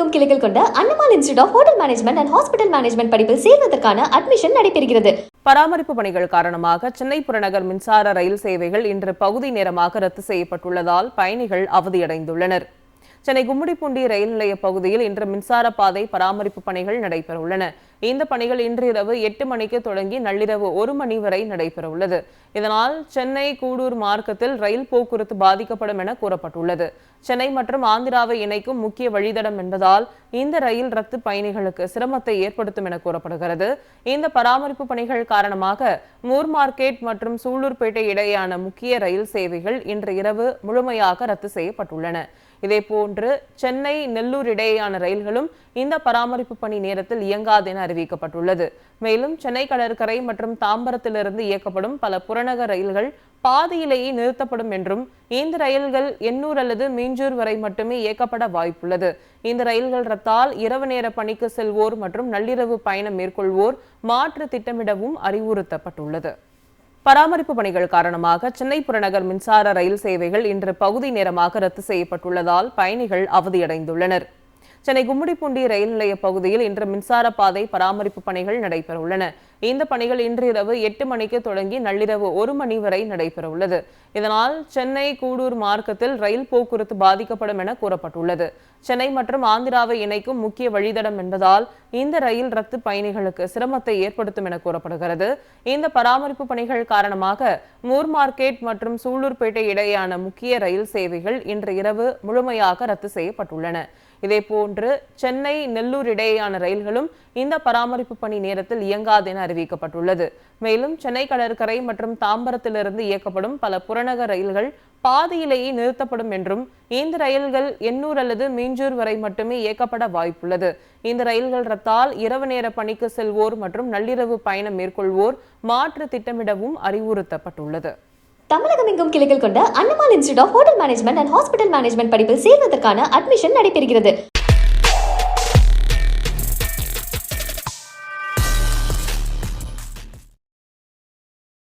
தமிழகமெங்கும் கிளைகள் கொண்ட Annamal institute of hotel management and hospital management படிப்பில் சேர்வதற்கான அட்மிஷன் நடைபெறுகிறது. பராமரிப்பு பணிகள் காரணமாக சென்னை புறநகர் மின்சார ரயில் சேவைகள் இன்று பகுதி நேரமாக ரத்து செய்யப்பட்டுள்ளதால் பயணிகள் அவதியடைந்துள்ளனர். சென்னை கும்மிடிப்பூண்டி ரயில் நிலைய பகுதியில் இன்று மின்சார பாதை பராமரிப்பு பணிகள் நடைபெறவுள்ளன. இந்த பணிகள் இன்று இரவு 8 மணிக்கு தொடங்கி நள்ளிரவு 1 மணி வரை நடைபெறவுள்ளது. இதனால் சென்னை கூடூர் மார்க்கத்தில் ரயில் போக்குவரத்து பாதிக்கப்படும் என கூறப்பட்டுள்ளது. சென்னை மற்றும் ஆந்திராவை இணைக்கும் முக்கிய வழித்தடம் என்பதால் இந்த ரயில் ரத்து பயணிகளுக்கு சிரமத்தை ஏற்படுத்தும் என கூறப்படுகிறது. இந்த பராமரிப்பு பணிகள் காரணமாக மூர் மார்க்கெட் மற்றும் சூலூர்பேட்டை இடையேயான முக்கிய ரயில் சேவைகள் இன்று இரவு முழுமையாக ரத்து செய்யப்பட்டுள்ளன. இதேபோன்று சென்னை நெல்லூர் இடையேயான ரயில்களும் இந்த பராமரிப்பு பணி நேரத்தில் இயங்காது என அறிவிக்கப்பட்டுள்ளது. மேலும் சென்னை கடற்கரை மற்றும் தாம்பரத்திலிருந்து இயக்கப்படும் பல புறநகர் ரயில்கள் பாதியிலேயே நிறுத்தப்படும் என்றும் இந்த ரயில்கள் எண்ணூர் அல்லது மீஞ்சூர் வரை மட்டுமே இயக்கப்பட வாய்ப்புள்ளது. இந்த ரயில்கள் ரத்தால் இரவு நேர பணிக்கு செல்வோர் மற்றும் நள்ளிரவு பயணம் மேற்கொள்வோர் மாற்று திட்டமிடவும் அறிவுறுத்தப்பட்டுள்ளது. பராமரிப்பு பணிகள் காரணமாக சென்னை புறநகர் மின்சார ரயில் சேவைகள் இன்று பகுதி நேரமாக ரத்து செய்யப்பட்டுள்ளதால் பயணிகள் அவதியடைந்துள்ளனர். சென்னை கும்மிடிப்பூண்டி ரயில் நிலைய பகுதியில் இன்று மின்சார பாதை பராமரிப்பு பணிகள் நடைபெறவுள்ளன. இந்த பணிகள் இன்று இரவு 8 மணிக்கு தொடங்கி நள்ளிரவு 1 மணி வரை நடைபெறவுள்ளது. இதனால் சென்னை கூடூர் மார்க்கத்தில் ரயில் போக்குவரத்து பாதிக்கப்படும் என கூறப்பட்டுள்ளது. சென்னை மற்றும் ஆந்திராவை இணைக்கும் முக்கிய வழித்தடம் என்பதால் இந்த ரயில் ரத்து பயணிகளுக்கு சிரமத்தை ஏற்படுத்தும் என கூறப்படுகிறது. இந்த பராமரிப்பு பணிகள் காரணமாக மூர் மார்க்கெட் மற்றும் சூலூர்பேட்டை இடையேயான முக்கிய ரயில் சேவைகள் இன்று இரவு முழுமையாக ரத்து செய்யப்பட்டுள்ளன. இதேபோன்று சென்னை நெல்லூர் இடையேயான ரயில்களும் இந்த பராமரிப்பு பணி நேரத்தில் இயங்காது என அறிவிக்கப்பட்டுள்ளது. மேலும் சென்னை கடற்கரை மற்றும் தாம்பரத்திலிருந்து இயக்கப்படும் பல புறநகர் ரயில்கள் பாதியிலேயே நிறுத்தப்படும் என்றும் இந்த ரயில்கள் எண்ணூர் அல்லது மீஞ்சூர் வரை மட்டுமே இயக்கப்பட வாய்ப்புள்ளது. இந்த ரயில்கள் ரத்தால் இரவு நேர பணிக்கு செல்வோர் மற்றும் நள்ளிரவு பயணம் மேற்கொள்வோர் மாற்று திட்டமிடவும் அறிவுறுத்தப்பட்டுள்ளது. தமிழகமெங்கும் கிளைகள் கொண்ட Annamal institute of hotel management and hospital management படிப்பில் சேர்வதற்கான அட்மிஷன் நடைபெறுகிறது.